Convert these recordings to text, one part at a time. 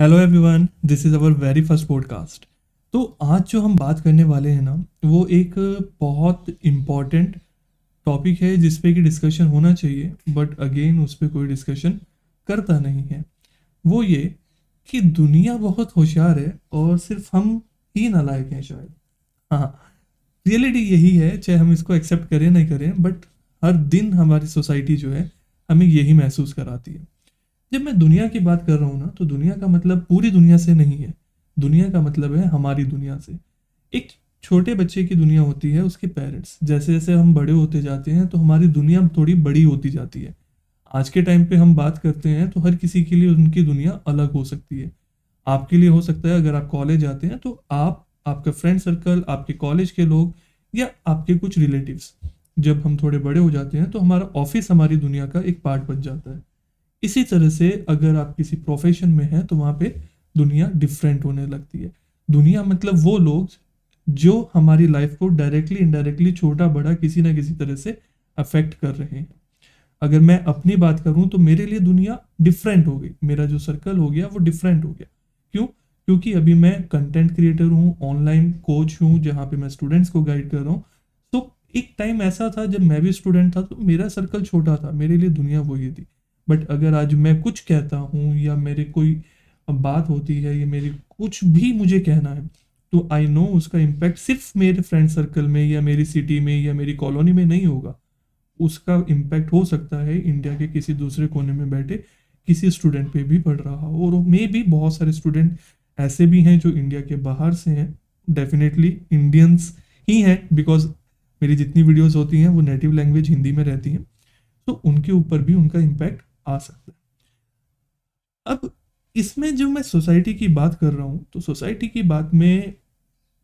Hello everyone, this is our very first podcast. तो आज जो हम बात करने वाले हैं ना, वो एक बहुत इम्पॉर्टेंट टॉपिक है जिस पे कि डिस्कशन होना चाहिए, बट अगेन उस पर कोई डिस्कशन करता नहीं है। वो ये कि दुनिया बहुत होशियार है और सिर्फ हम ही नालायक हैं शायद। हाँ, रियलिटी यही है, चाहे हम इसको एक्सेप्ट करें नहीं करें, बट हर दिन हमारी सोसाइटी जो है हमें यही महसूस कराती है। जब मैं दुनिया की बात कर रहा हूँ ना, तो दुनिया का मतलब पूरी दुनिया से नहीं है। दुनिया का मतलब है हमारी दुनिया से। एक छोटे बच्चे की दुनिया होती है उसके पेरेंट्स। जैसे जैसे हम बड़े होते जाते हैं तो हमारी दुनिया थोड़ी बड़ी होती जाती है। आज के टाइम पे हम बात करते हैं तो हर किसी के लिए उनकी दुनिया अलग हो सकती है। आपके लिए हो सकता है, अगर आप कॉलेज जाते हैं तो आप, आपका फ्रेंड सर्कल, आपके कॉलेज के लोग या आपके कुछ रिलेटिव्स। जब हम थोड़े बड़े हो जाते हैं तो हमारा ऑफिस हमारी दुनिया का एक पार्ट बन जाता है। इसी तरह से अगर आप किसी प्रोफेशन में हैं तो वहाँ पे दुनिया डिफरेंट होने लगती है। दुनिया मतलब वो लोग जो हमारी लाइफ को डायरेक्टली इनडायरेक्टली छोटा बड़ा किसी ना किसी तरह से अफेक्ट कर रहे हैं। अगर मैं अपनी बात करूं तो मेरे लिए दुनिया डिफरेंट हो गई, मेरा जो सर्कल हो गया वो डिफरेंट हो गया। क्यों? क्योंकि अभी मैं कंटेंट क्रिएटर हूँ, ऑनलाइन कोच हूँ, जहाँ पे मैं स्टूडेंट्स को गाइड कर रहा हूँ। तो एक टाइम ऐसा था जब मैं भी स्टूडेंट था तो मेरा सर्कल छोटा था, मेरे लिए दुनिया वही थी। बट अगर आज मैं कुछ कहता हूँ या मेरे कोई बात होती है या मेरी कुछ भी मुझे कहना है, तो आई नो उसका इम्पैक्ट सिर्फ मेरे फ्रेंड सर्कल में या मेरी सिटी में या मेरी कॉलोनी में नहीं होगा। उसका इम्पैक्ट हो सकता है इंडिया के किसी दूसरे कोने में बैठे किसी स्टूडेंट पे भी पड़ रहा हो, और मे भी बहुत सारे स्टूडेंट ऐसे भी हैं जो इंडिया के बाहर से हैं। डेफिनेटली इंडियंस ही हैं, बिकॉज मेरी जितनी वीडियोस होती हैं वो नेटिव लैंग्वेज हिंदी में रहती हैं, तो उनके ऊपर भी उनका इम्पैक्ट आ सकता है। अब इसमें जो मैं सोसाइटी की बात कर रहा हूँ, तो सोसाइटी की बात में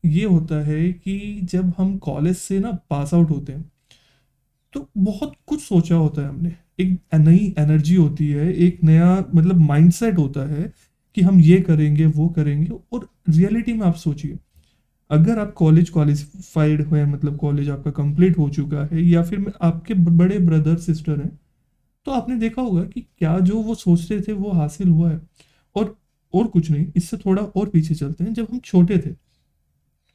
ये होता है कि जब हम कॉलेज से ना पास आउट होते हैं तो बहुत कुछ सोचा होता है हमने। एक नई एनर्जी होती है, एक नया मतलब माइंडसेट होता है कि हम ये करेंगे वो करेंगे। और रियलिटी में आप सोचिए, अगर आप कॉलेज क्वालिफाइड हुए, मतलब कॉलेज आपका कंप्लीट हो चुका है, या फिर आपके बड़े ब्रदर सिस्टर हैं, तो आपने देखा होगा कि क्या जो वो सोचते थे वो हासिल हुआ है। और कुछ नहीं, इससे थोड़ा और पीछे चलते हैं। जब हम छोटे थे,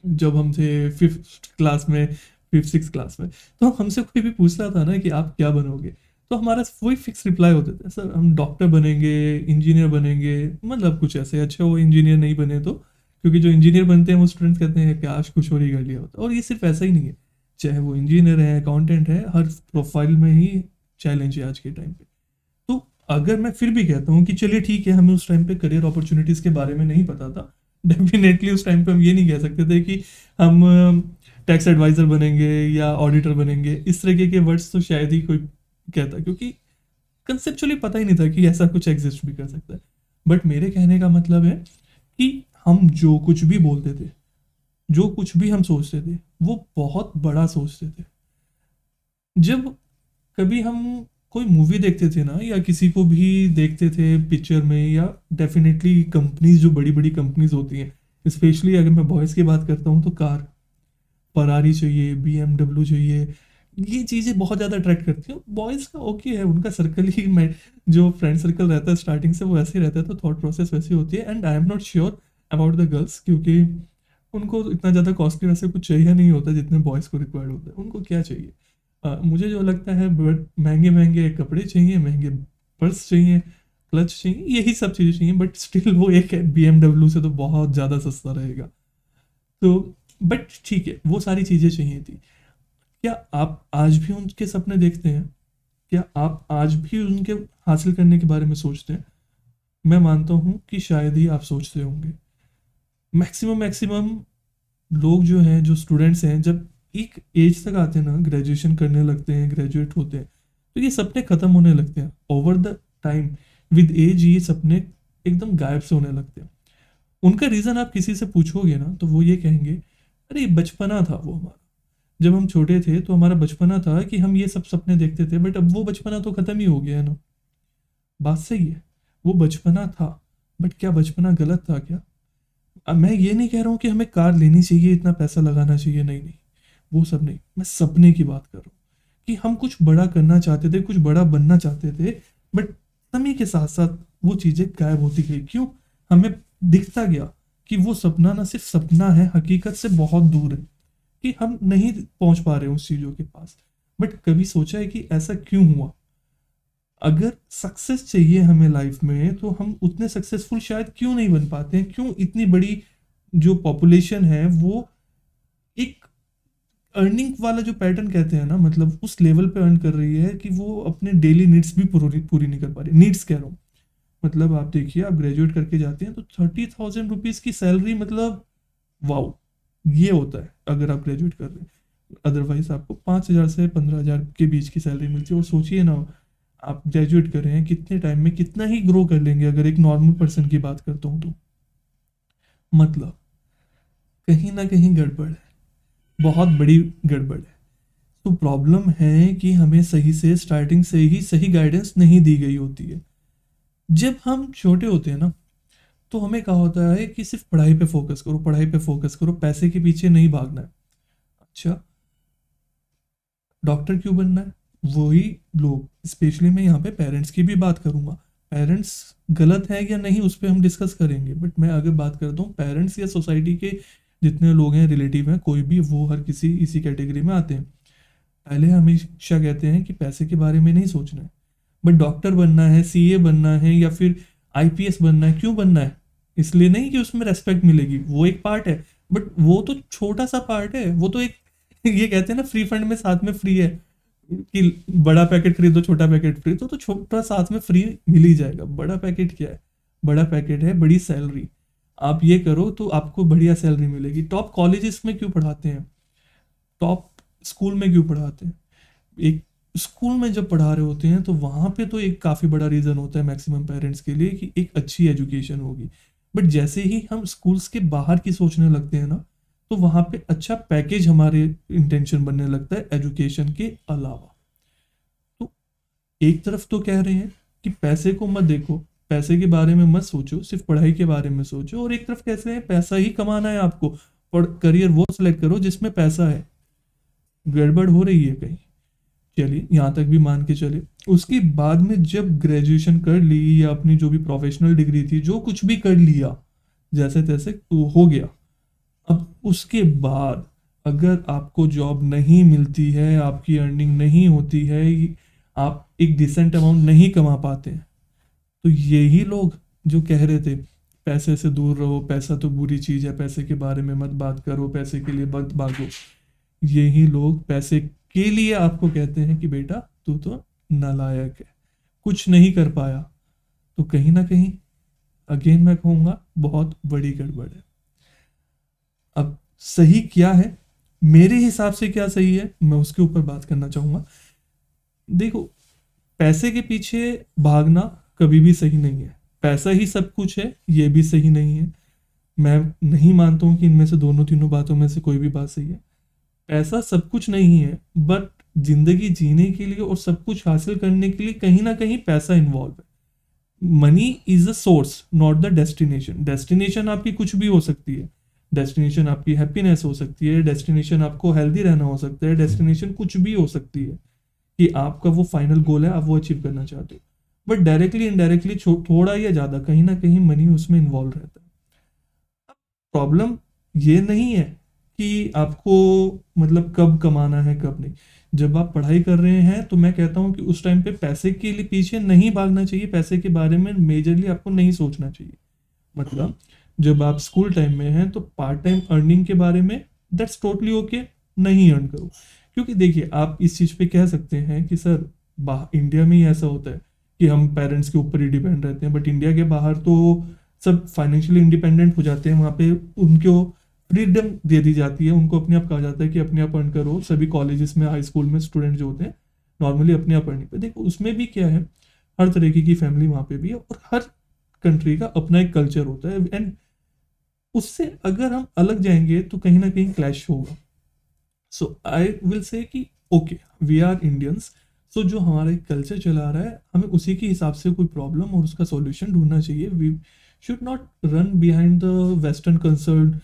जब हम थे फिफ्थ क्लास में, फिफ्थ सिक्स क्लास में, तो हमसे कोई भी पूछता था ना कि आप क्या बनोगे, तो हमारा वही फिक्स रिप्लाई होते थे, सर हम डॉक्टर बनेंगे, इंजीनियर बनेंगे। मतलब कुछ ऐसे, अच्छा वो इंजीनियर नहीं बने तो, क्योंकि जो इंजीनियर बनते हैं वो स्टूडेंट्स कहते हैं कि काश कुछ और ही कर लिया होता। और ये सिर्फ ऐसा ही नहीं है, चाहे वो इंजीनियर है, अकाउंटेंट है, हर प्रोफाइल में ही चैलेंज है आज के टाइम पे। तो अगर मैं फिर भी कहता हूँ कि चलिए ठीक है, हमें उस टाइम पे करियर अपॉर्चुनिटीज़ के बारे में नहीं पता था, डेफिनेटली उस टाइम पे हम ये नहीं कह सकते थे कि हम टैक्स एडवाइज़र बनेंगे या ऑडिटर बनेंगे। इस तरीके के वर्ड्स तो शायद ही कोई कहता, क्योंकि कंसेप्चुअली पता ही नहीं था कि ऐसा कुछ एग्जिस्ट भी कर सकता है। बट मेरे कहने का मतलब है कि हम जो कुछ भी बोलते थे, जो कुछ भी हम सोचते थे, वो बहुत बड़ा सोचते थे। जब कभी हम कोई मूवी देखते थे ना, या किसी को भी देखते थे पिक्चर में, या डेफिनेटली कंपनीज, जो बड़ी बड़ी कंपनीज होती हैं, स्पेशली अगर मैं बॉयज़ की बात करता हूँ तो कार, फरारी चाहिए, BMW चाहिए, ये चीज़ें बहुत ज़्यादा अट्रैक्ट करती हैं। बॉयज़ का ओके है, उनका सर्कल ही, मैं जो फ्रेंड सर्कल रहता है स्टार्टिंग से वो ऐसे ही रहता है, तो थॉट प्रोसेस वैसी होती है। And I am not sure about the girls, क्योंकि उनको इतना ज़्यादा कॉस्टली वैसे कुछ चाहिए नहीं होता जितने बॉयज़ को रिक्वायर्ड होता है। उनको क्या चाहिए, मुझे जो लगता है बट महंगे महंगे कपड़े चाहिए, महंगे पर्स चाहिए, क्लच चाहिए, यही सब चीज़ें चाहिए। बट स्टिल वो एक BMW से तो बहुत ज़्यादा सस्ता रहेगा। तो बट ठीक है, वो सारी चीज़ें चाहिए थी। क्या आप आज भी उनके सपने देखते हैं? क्या आप आज भी उनके हासिल करने के बारे में सोचते हैं? मैं मानता हूँ कि शायद ही आप सोचते होंगे। मैक्सिमम मैक्सिमम लोग जो हैं, जो स्टूडेंट्स हैं, जब एक एज तक आते हैं ना, ग्रेजुएशन करने लगते हैं, ग्रेजुएट होते हैं, तो ये सपने ख़त्म होने लगते हैं। Over the time, with age, ये सपने एकदम गायब से होने लगते हैं। उनका रीज़न आप किसी से पूछोगे ना तो वो ये कहेंगे, अरे बचपना था वो हमारा, जब हम छोटे थे तो हमारा बचपना था कि हम ये सब सपने देखते थे, बट अब वो बचपना तो ख़त्म ही हो गया है ना। बात सही है, वो बचपना था, बट क्या बचपना गलत था क्या? अब मैं ये नहीं कह रहा हूँ कि हमें कार लेनी चाहिए, इतना पैसा लगाना चाहिए, नहीं नहीं, वो सब नहीं। मैं सपने की बात कर रहा हूँ कि हम कुछ बड़ा करना चाहते थे, कुछ बड़ा बनना चाहते थे, बट समय के साथ साथ वो चीज़ें गायब होती गई। क्यों? हमें दिखता गया कि वो सपना ना सिर्फ सपना है, हकीकत से बहुत दूर है, कि हम नहीं पहुंच पा रहे हैं उस चीज़ों के पास। बट कभी सोचा है कि ऐसा क्यों हुआ? अगर सक्सेस चाहिए हमें लाइफ में, तो हम उतने सक्सेसफुल शायद क्यों नहीं बन पाते हैं? क्यों इतनी बड़ी जो पॉपुलेशन है वो एक अर्निंग वाला जो पैटर्न कहते हैं ना, मतलब उस लेवल पे अर्न कर रही है कि वो अपने डेली नीड्स भी पूरी पूरी नहीं कर पा रही। नीड्स कह रहा हूँ, मतलब आप देखिए, आप ग्रेजुएट करके जाते हैं तो 30,000 रुपीज़ की सैलरी, मतलब वाओ, ये होता है अगर आप ग्रेजुएट कर रहे हैं। अदरवाइज आपको 5,000 से 15,000 के बीच की सैलरी मिलती है। और सोचिए ना, आप ग्रेजुएट कर रहे हैं, कितने टाइम में कितना ही ग्रो कर लेंगे अगर एक नॉर्मल पर्सन की बात करता हूँ तो। मतलब कहीं ना कहीं गड़बड़ है, बहुत बड़ी गड़बड़ है। तो प्रॉब्लम है कि हमें सही से स्टार्टिंग से ही सही गाइडेंस नहीं दी गई होती है। जब हम छोटे होते हैं ना, तो हमें कहा होता है कि सिर्फ पढ़ाई पे फोकस करो, पढ़ाई पे फोकस करो, पैसे के पीछे नहीं भागना है। अच्छा, डॉक्टर क्यों बनना है? वही लोग, स्पेशली मैं यहाँ पे पेरेंट्स की भी बात करूँगा। पेरेंट्स गलत है या नहीं उस पर हम डिस्कस करेंगे, बट मैं अगर बात करता हूँ पेरेंट्स या सोसाइटी के जितने लोग हैं, रिलेटिव हैं, कोई भी, वो हर किसी इसी कैटेगरी में आते हैं। पहले हमेशा कहते हैं कि पैसे के बारे में नहीं सोचना है। बट डॉक्टर बनना है, सीए बनना है, या फिर आईपीएस बनना है, क्यों बनना है? इसलिए नहीं कि उसमें रेस्पेक्ट मिलेगी, वो एक पार्ट है, बट वो तो छोटा सा पार्ट है। वो तो एक ये कहते हैं ना, फ्री फंड में साथ में फ्री है, कि बड़ा पैकेट खरीदो छोटा पैकेट फ्री, तो छोटा साथ में फ्री मिल ही जाएगा। बड़ा पैकेट क्या है? बड़ा पैकेट है बड़ी सैलरी। आप ये करो तो आपको बढ़िया सैलरी मिलेगी। टॉप कॉलेजेस में क्यों पढ़ाते हैं? टॉप स्कूल में क्यों पढ़ाते हैं? एक स्कूल में जब पढ़ा रहे होते हैं तो वहाँ पे तो एक काफ़ी बड़ा रीज़न होता है मैक्सिमम पेरेंट्स के लिए कि एक अच्छी एजुकेशन होगी। बट जैसे ही हम स्कूल्स के बाहर की सोचने लगते हैं ना, तो वहाँ पे अच्छा पैकेज हमारे इंटेंशन बनने लगता है एजुकेशन के अलावा। तो एक तरफ तो कह रहे हैं कि पैसे को मत देखो, पैसे के बारे में मत सोचो, सिर्फ पढ़ाई के बारे में सोचो। और एक तरफ कैसे है, पैसा ही कमाना है आपको, और करियर वो सिलेक्ट करो जिसमें पैसा है। गड़बड़ हो रही है कहीं? चलिए यहाँ तक भी मान के चले। उसके बाद में जब ग्रेजुएशन कर ली, या अपनी जो भी प्रोफेशनल डिग्री थी, जो कुछ भी कर लिया, जैसे तैसे तो हो गया। अब उसके बाद अगर आपको जॉब नहीं मिलती है, आपकी अर्निंग नहीं होती है, आप एक डिसेंट अमाउंट नहीं कमा पाते हैं, तो यही लोग जो कह रहे थे पैसे से दूर रहो, पैसा तो बुरी चीज़ है, पैसे के बारे में मत बात करो, पैसे के लिए मत भागो, यही लोग पैसे के लिए आपको कहते हैं कि बेटा तू तो नालायक है, कुछ नहीं कर पाया। तो कहीं ना कहीं अगेन मैं कहूँगा बहुत बड़ी गड़बड़ है। अब सही क्या है, मेरे हिसाब से क्या सही है, मैं उसके ऊपर बात करना चाहूँगा। देखो, पैसे के पीछे भागना कभी भी सही नहीं है। पैसा ही सब कुछ है, ये भी सही नहीं है। मैं नहीं मानता हूँ कि इनमें से दोनों तीनों बातों में से कोई भी बात सही है। पैसा सब कुछ नहीं है, बट जिंदगी जीने के लिए और सब कुछ हासिल करने के लिए कहीं ना कहीं पैसा इन्वॉल्व है। Money is a source, not the destination. Destination आपकी कुछ भी हो सकती है। डेस्टिनेशन आपकी हैप्पीनेस हो सकती है, डेस्टिनेशन आपको हेल्दी रहना हो सकता है, डेस्टिनेशन कुछ भी हो सकती है कि आपका वो फाइनल गोल है, आप वो अचीव करना चाहते हो। बट डायरेक्टली इनडायरेक्टली थोड़ा या ज़्यादा कहीं ना कहीं मनी उसमें इन्वॉल्व रहता है। प्रॉब्लम ये नहीं है कि आपको मतलब कब कमाना है कब नहीं। जब आप पढ़ाई कर रहे हैं तो मैं कहता हूँ कि उस टाइम पे पैसे के लिए पीछे नहीं भागना चाहिए, पैसे के बारे में मेजरली आपको नहीं सोचना चाहिए। मतलब जब आप स्कूल टाइम में हैं तो पार्ट टाइम अर्निंग के बारे में दैट्स टोटली ओके, नहीं अर्न करो। क्योंकि देखिए, आप इस चीज़ पे कह सकते हैं कि सर इंडिया में ही ऐसा होता है कि हम पेरेंट्स के ऊपर ही डिपेंड रहते हैं, बट इंडिया के बाहर तो सब फाइनेंशियली इंडिपेंडेंट हो जाते हैं। वहाँ पे उनको फ्रीडम दे दी जाती है, उनको अपने आप कहा जाता है कि अपने आप अर्न करो। सभी कॉलेजेस में, हाई स्कूल में स्टूडेंट जो होते हैं नॉर्मली अपने आप अर्निंग पे, देखो उसमें भी क्या है, हर तरीके की फैमिली वहाँ पे भी है, और हर कंट्री का अपना एक कल्चर होता है। एंड उससे अगर हम अलग जाएंगे तो कहीं ना कहीं क्लैश होगा। सो आई विल से कि ओके, वी आर इंडियंस, सो जो हमारा एक कल्चर चला रहा है हमें उसी के हिसाब से कोई प्रॉब्लम और उसका सॉल्यूशन ढूंढना चाहिए। We should not run behind the western concern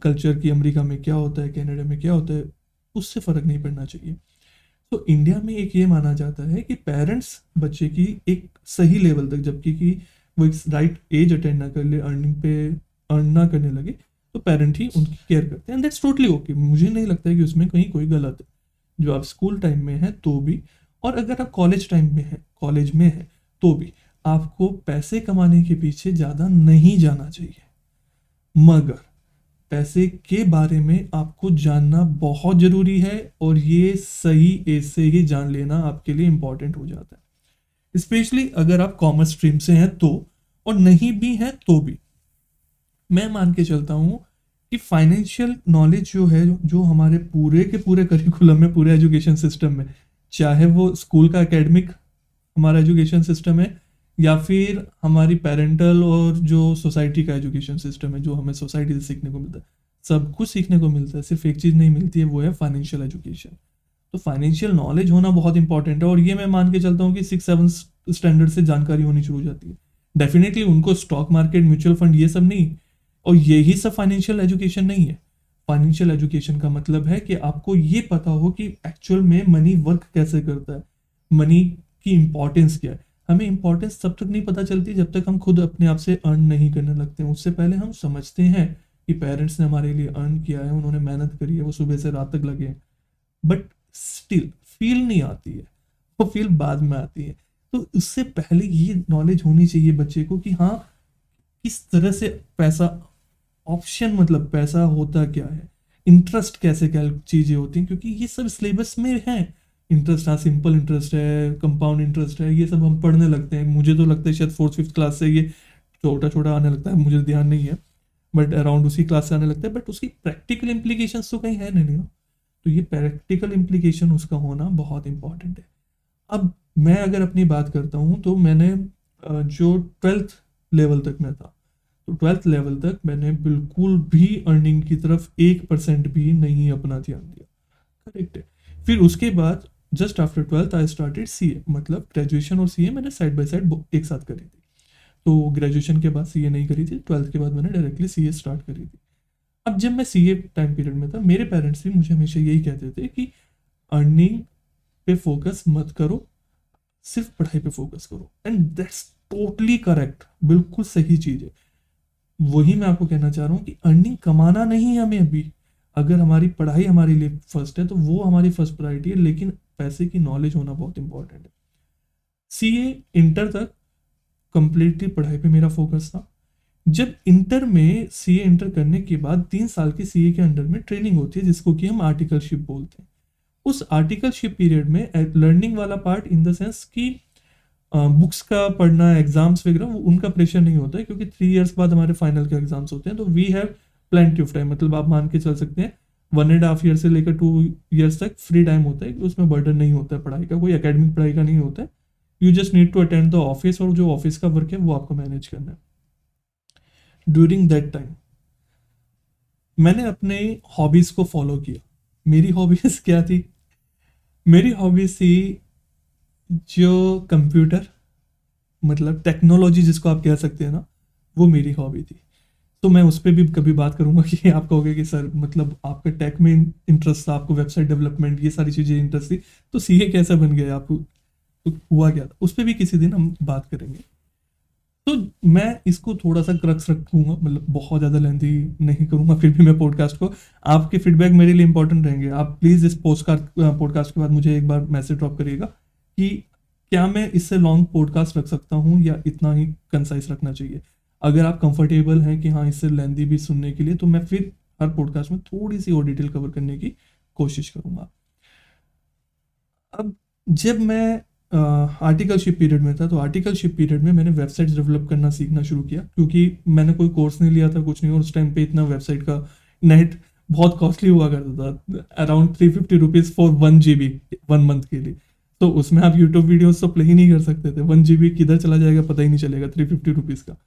culture की, अमेरिका में क्या होता है, कनाडा में क्या होता है, उससे फ़र्क नहीं पड़ना चाहिए। तो इंडिया में एक ये माना जाता है कि पेरेंट्स बच्चे की एक सही लेवल तक, जबकि कि वो एक राइट एज अटेंड ना कर ले, अर्न ना करने लगे, तो पेरेंट ही उनकी केयर करते हैं, एंड दैट्स टोटली ओके। मुझे नहीं लगता है कि उसमें कहीं कोई गलत है, जो आप स्कूल टाइम में है तो भी, और अगर आप कॉलेज टाइम में है, कॉलेज में है तो भी आपको पैसे कमाने के पीछे ज़्यादा नहीं जाना चाहिए, मगर पैसे के बारे में आपको जानना बहुत ज़रूरी है, और ये सही एज से ही जान लेना आपके लिए इम्पॉर्टेंट हो जाता है, स्पेशली अगर आप कॉमर्स स्ट्रीम से हैं तो, और नहीं भी हैं तो भी। मैं मान के चलता हूँ कि फाइनेंशियल नॉलेज जो है, जो हमारे पूरे के पूरे करिकुलम में, पूरे एजुकेशन सिस्टम में, चाहे वो स्कूल का एकेडमिक हमारा एजुकेशन सिस्टम है, या फिर हमारी पेरेंटल और जो सोसाइटी का एजुकेशन सिस्टम है, जो हमें सोसाइटी से सीखने को मिलता है, सब कुछ सीखने को मिलता है, सिर्फ एक चीज़ नहीं मिलती है, वो है फाइनेंशियल एजुकेशन। तो फाइनेंशियल नॉलेज होना बहुत इंपॉर्टेंट है, और ये मैं मान के चलता हूँ कि 6-7 स्टैंडर्ड से जानकारी होनी शुरू हो जाती है। डेफिनेटली उनको स्टॉक मार्केट, म्यूचुअल फंड, ये सब नहीं, और यही सब फाइनेंशियल एजुकेशन नहीं है। फाइनेंशियल एजुकेशन का मतलब है कि आपको ये पता हो कि एक्चुअल में मनी वर्क कैसे करता है, मनी की इंपॉर्टेंस क्या है। हमें इंपॉर्टेंस तब तक नहीं पता चलती जब तक हम खुद अपने आप से अर्न नहीं करने लगते हैं। उससे पहले हम समझते हैं कि पेरेंट्स ने हमारे लिए अर्न किया है, उन्होंने मेहनत करी है, वो सुबह से रात तक लगे हैं, बट स्टिल फील नहीं आती है, वो फील बाद में आती है। तो उससे पहले ये नॉलेज होनी चाहिए बच्चे को कि हाँ, किस तरह से पैसा, ऑप्शन मतलब पैसा होता क्या है, इंटरेस्ट कैसे क्या चीज़ें होती हैं, क्योंकि ये सब सिलेबस में है। इंटरेस्ट, हाँ, सिंपल इंटरेस्ट है, कंपाउंड इंटरेस्ट है, ये सब हम पढ़ने लगते हैं। मुझे तो लगता है शायद 4th-5th क्लास से ये छोटा छोटा आने लगता है, मुझे ध्यान नहीं है, बट अराउंड उसी क्लास से आने लगता है। बट उसकी प्रैक्टिकल इम्प्लीकेशंस तो कहीं है नहीं ना, तो ये प्रैक्टिकल इम्प्लीकेशन उसका होना बहुत इंपॉर्टेंट है। अब मैं अगर अपनी बात करता हूँ तो मैंने जो 12th लेवल तक मैं था, तो 12th लेवल तक मैंने बिल्कुल भी अर्निंग की तरफ 1% भी नहीं अपना ध्यान दिया, करेक्ट है। फिर उसके बाद just after 12th I started CA, मतलब ग्रेजुएशन और सीए मैंने साइड बाय साइड एक साथ करी थी। तो ग्रेजुएशन के बाद सीए नहीं करी थी, 12th के बाद मैंने डायरेक्टली सीए स्टार्ट करी थी। अब जब मैं सीए टाइम पीरियड में था, मेरे पेरेंट्स भी मुझे हमेशा यही कहते थे कि अर्निंग पे फोकस मत करो, सिर्फ पढ़ाई पे फोकस करो, एंड दैट्स टोटली करेक्ट, बिल्कुल सही चीज़ है। वही मैं आपको कहना चाह रहा हूँ कि अर्निंग कमाना नहीं है हमें अभी, अगर हमारी पढ़ाई हमारे लिए फर्स्ट है तो वो हमारी फर्स्ट प्रायोरिटी है, लेकिन पैसे की नॉलेज होना बहुत इंपॉर्टेंट है। सीए इंटर तक कंप्लीटली पढ़ाई पे मेरा फोकस था। जब इंटर में सीए इंटर करने के बाद 3 साल की सीए के अंडर में ट्रेनिंग होती है, जिसको कि हम आर्टिकलशिप बोलते हैं। उस आर्टिकलशिप पीरियड में लर्निंग वाला पार्ट इन द सेंस कि बुक्स का पढ़ना, एग्जाम्स वगैरह, उनका प्रेशर नहीं होता है, क्योंकि 3 years बाद हमारे फाइनल के एग्जाम्स होते हैं, तो we have plenty of time. मतलब आप मान के चल सकते हैं 1.5 year से लेकर 2 years तक फ्री टाइम होता है, उसमें बर्डन नहीं होता है पढ़ाई का, कोई एकेडमिक पढ़ाई का नहीं होता है। You just need to attend the office, और जो ऑफिस का वर्क है वो आपको मैनेज करना है। ड्यूरिंग दैट टाइम मैंने अपने हॉबीज को फॉलो किया। मेरी हॉबीज क्या थी? मेरी हॉबीज थी जो कंप्यूटर, मतलब टेक्नोलॉजी जिसको आप कह सकते हैं ना, वो मेरी हॉबी थी। तो मैं उस पर भी कभी बात करूंगा कि आप कहोगे कि सर मतलब आपका टेक में इंटरेस्ट था, आपको वेबसाइट डेवलपमेंट, ये सारी चीज़ें इंटरेस्ट थी, तो सीए कैसे बन गया आपको, तो हुआ क्या था, उस पर भी किसी दिन हम बात करेंगे। तो मैं इसको थोड़ा सा क्रक्स रखूंगा, मतलब बहुत ज़्यादा लेंथी नहीं करूंगा, फिर भी मैं पॉडकास्ट को, आपके फीडबैक मेरे लिए इंपॉर्टेंट रहेंगे। आप प्लीज़ इस पॉडकास्ट के बाद मुझे एक बार मैसेज ड्रॉप करिएगा कि क्या मैं इससे लॉन्ग पॉडकास्ट रख सकता हूँ या इतना ही कंसाइज रखना चाहिए। अगर आप कंफर्टेबल हैं कि हाँ इससे लेंथी भी सुनने के लिए, तो मैं फिर हर पॉडकास्ट में थोड़ी सी और डिटेल कवर करने की कोशिश करूँगा। अब जब मैं आर्टिकलशिप पीरियड में था, तो आर्टिकलशिप पीरियड में मैंने वेबसाइट्स डेवलप करना सीखना शुरू किया, क्योंकि मैंने कोई कोर्स नहीं लिया था, कुछ नहीं, और उस टाइम पे इतना वेबसाइट का नेट बहुत कॉस्टली हुआ करता था, around 350 rupees for 1 GB 1 month के लिए। तो उसमें आप यूट्यूब वीडियोस तो प्ले ही नहीं कर सकते थे, 1 GB किधर चला जाएगा पता ही नहीं चलेगा 350 रुपीज़ का।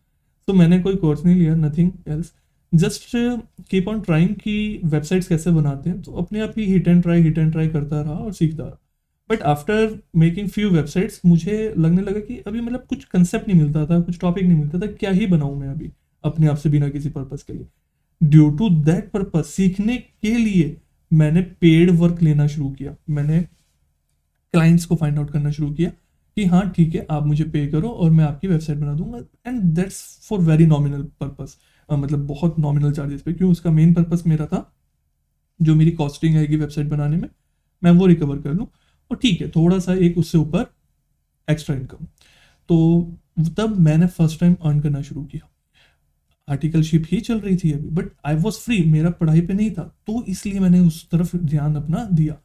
तो मैंने कोई कोर्स नहीं लिया, nothing else, just keep on trying कि वेबसाइट्स कैसे बनाते हैं। तो अपने आप ही हिट एंड ट्राई करता रहा और सीखता रहा। But after making few websites मुझे लगने लगा कि अभी मतलब कुछ कंसेप्ट नहीं मिलता था, कुछ टॉपिक नहीं मिलता था, क्या ही बनाऊँ मैं अभी अपने आप से बिना किसी पर्पज़ के लिए। ड्यू टू दैट पर्पज, सीखने के लिए मैंने पेड वर्क लेना शुरू किया, मैंने क्लाइंट्स को फाइंड आउट करना शुरू किया कि हाँ ठीक है, आप मुझे पे करो और मैं आपकी वेबसाइट बना दूंगा, and that's for very nominal purpose, मतलब बहुत नॉमिनल चार्जेस पे। क्यों? उसका मेन पर्पस मेरा था जो मेरी कॉस्टिंग आएगी वेबसाइट बनाने में मैं वो रिकवर कर लूँ, और ठीक है थोड़ा सा एक उससे ऊपर एक्स्ट्रा इनकम। तो तब मैंने फर्स्ट टाइम अर्न करना शुरू किया। आर्टिकलशिप ही चल रही थी अभी, बट आई वॉज फ्री, मेरा पढ़ाई पे नहीं था, तो इसलिए मैंने उस तरफ ध्यान अपना दिया।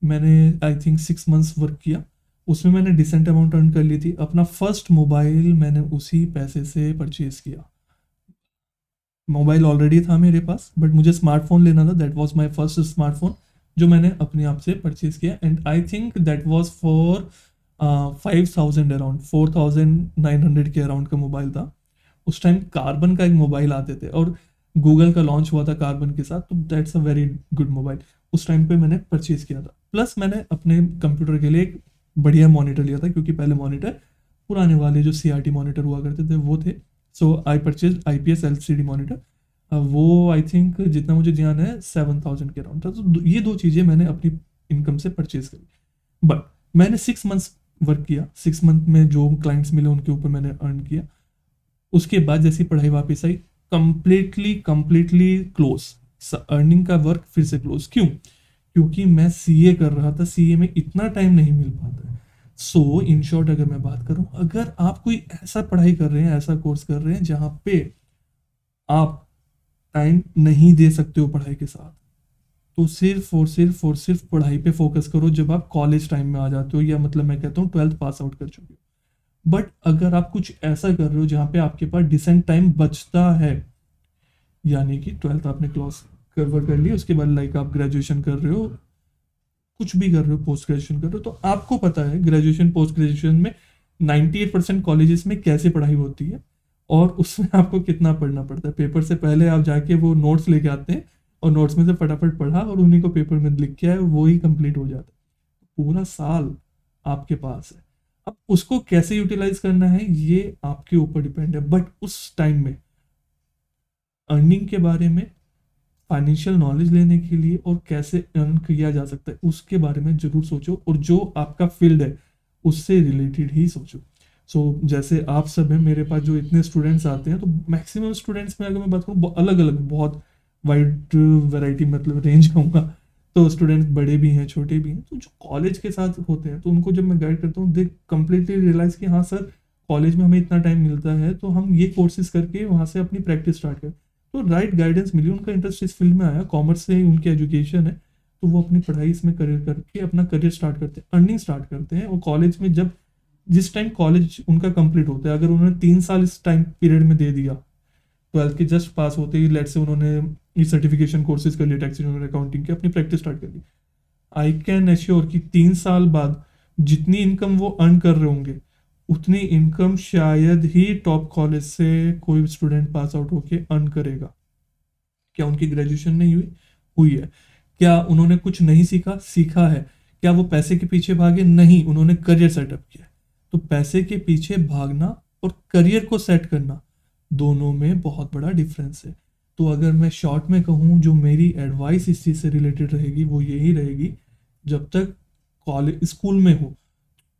मैंने आई थिंक 6 मंथ्स वर्क किया, उसमें मैंने डिसेंट अमाउंट अर्न कर ली थी। अपना फर्स्ट मोबाइल मैंने उसी पैसे से परचेज किया। मोबाइल ऑलरेडी था मेरे पास, बट मुझे स्मार्टफोन लेना था, that was my first smartphone जो मैंने अपने आप से परचेज किया। And I think that was for 5,000 around, 4,900 के अराउंड का मोबाइल था। उस टाइम कार्बन का एक मोबाइल आते थे, और गूगल का लॉन्च हुआ था कार्बन के साथ, तो that's a very good mobile. उस टाइम पे मैंने परचेज किया था। प्लस मैंने अपने कंप्यूटर के लिए एक बढ़िया मॉनिटर लिया था, क्योंकि पहले मॉनिटर पुराने वाले जो CRT मॉनिटर हुआ करते थे वो थे। So I purchase IPS LCD monitor. वो आई थिंक जितना मुझे ध्यान है 7,000 के अराउंड था। तो ये दो चीज़ें मैंने अपनी इनकम से परचेज करी। बट मैंने 6 मंथ्स वर्क किया, 6 मंथ में जो क्लाइंट्स मिले उनके ऊपर मैंने अर्न किया। उसके बाद जैसी पढ़ाई वापस आई, कंप्लीटली क्लोज, अर्निंग का वर्क फिर से क्लोज। क्यों? क्योंकि मैं CA कर रहा था, CA में इतना टाइम नहीं मिल पाता है। सो इन शॉर्ट अगर मैं बात करूं, अगर आप कोई ऐसा पढ़ाई कर रहे हैं, ऐसा कोर्स कर रहे हैं जहां पे आप टाइम नहीं दे सकते हो पढ़ाई के साथ, तो सिर्फ पढ़ाई पे फोकस करो जब आप कॉलेज टाइम में आ जाते हो, या मतलब मैं कहता हूँ 12th पास आउट कर चुके हो। बट अगर आप कुछ ऐसा कर रहे हो जहाँ पे आपके पास डिसेंट टाइम बचता है, यानी कि 12th आपने क्लास कवर कर ली, उसके बाद लाइक आप ग्रेजुएशन कर रहे हो, कुछ भी कर रहे हो, पोस्ट ग्रेजुएशन कर रहे हो, तो आपको पता है ग्रेजुएशन पोस्ट ग्रेजुएशन में 98% कॉलेजेस में कैसे पढ़ाई होती है, और उसमें आपको कितना पढ़ना पड़ता है। पेपर से पहले आप जाके वो नोट्स लेके आते हैं, और नोट्स में से फटाफट पढ़ा और उन्हीं को पेपर में लिख के आए, वो ही कंप्लीट हो जाता है। पूरा साल आपके पास है, अब उसको कैसे यूटिलाइज करना है ये आपके ऊपर डिपेंड है। बट उस टाइम में अर्निंग के बारे में, फाइनेंशियल नॉलेज लेने के लिए, और कैसे अर्न किया जा सकता है उसके बारे में जरूर सोचो, और जो आपका फील्ड है उससे रिलेटेड ही सोचो। जैसे आप सब हैं, मेरे पास जो इतने स्टूडेंट्स आते हैं, तो मैक्सिमम स्टूडेंट्स में अगर मैं बात करूँ अलग अलग बहुत वाइड वैरायटी, मतलब रेंज कहूँगा, तो स्टूडेंट्स बड़े भी हैं छोटे भी हैं। तो जो कॉलेज के साथ होते हैं, तो उनको जब मैं गाइड करता हूँ, दे कंप्लीटली रियलाइज कि हाँ सर, कॉलेज में हमें इतना टाइम मिलता है, तो हम ये कोर्सेज करके वहाँ से अपनी प्रैक्टिस स्टार्ट करें। तो राइट गाइडेंस मिली, उनका इंटरेस्ट इस फील्ड में आया, कॉमर्स से ही उनकी एजुकेशन है, तो वो अपनी पढ़ाई इसमें करियर करके अपना करियर स्टार्ट करते हैं, अर्निंग स्टार्ट करते हैं। और कॉलेज में जब जिस टाइम कॉलेज उनका कंप्लीट होता है, अगर उन्होंने 3 साल इस टाइम पीरियड में दे दिया, 12th के जस्ट पास होते ही लेट से उन्होंने ये सर्टिफिकेशन कोर्सेज कर लिए, टैक्स और अकाउंटिंग की, अपनी प्रैक्टिस स्टार्ट कर ली, आई कैन एश्योर कि 3 साल बाद जितनी इनकम वो अर्न कर रहे होंगे, उतनी इनकम शायद ही टॉप कॉलेज से कोई स्टूडेंट पास आउट होके अर्न करेगा। क्या उनकी ग्रेजुएशन नहीं हुई? हुई है। क्या उन्होंने कुछ नहीं सीखा? सीखा है। क्या वो पैसे के पीछे भागे? नहीं, उन्होंने करियर सेटअप किया। तो पैसे के पीछे भागना और करियर को सेट करना, दोनों में बहुत बड़ा डिफरेंस है। तो अगर मैं शॉर्ट में कहूँ, जो मेरी एडवाइस इस चीज़ से रिलेटेड रहेगी वो यही रहेगी, जब तक कॉलेज स्कूल में हो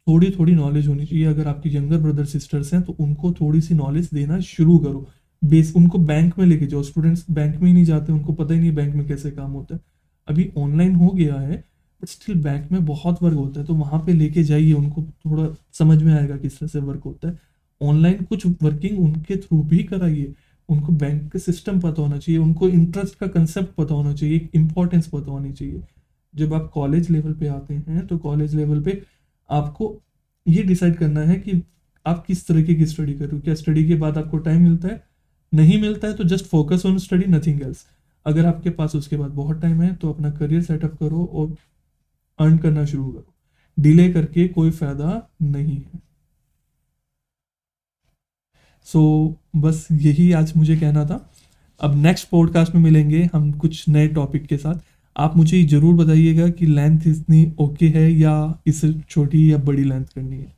थोड़ी थोड़ी नॉलेज होनी चाहिए। अगर आपके यंगर ब्रदर सिस्टर्स हैं तो उनको थोड़ी सी नॉलेज देना शुरू करो। बेस उनको बैंक में लेके जाओ। स्टूडेंट्स बैंक में ही नहीं जाते, उनको पता ही नहीं बैंक में कैसे काम होता है। अभी ऑनलाइन हो गया है, बट स्टिल बैंक में बहुत वर्क होता है, तो वहाँ पे लेके जाइए, उनको थोड़ा समझ में आएगा किस तरह से वर्क होता है। ऑनलाइन कुछ वर्किंग उनके थ्रू भी कराइए। उनको बैंक का सिस्टम पता होना चाहिए, उनको इंटरेस्ट का कंसेप्ट पता होना चाहिए, इंपॉर्टेंस पता होनी चाहिए। जब आप कॉलेज लेवल पे आते हैं, तो कॉलेज लेवल पे आपको ये डिसाइड करना है कि आप किस तरीके की स्टडी कर रहे हो। क्या स्टडी के बाद आपको टाइम मिलता है? नहीं मिलता है तो just focus on study, nothing else. अगर आपके पास उसके बाद बहुत टाइम है तो अपना करियर सेटअप करो और अर्न करना शुरू करो। डिले करके कोई फायदा नहीं है। बस यही आज मुझे कहना था। अब नेक्स्ट पॉडकास्ट में मिलेंगे हम कुछ नए टॉपिक के साथ। आप मुझे ज़रूर बताइएगा कि लेंथ इतनी ओके है या इसे छोटी या बड़ी लेंथ करनी है।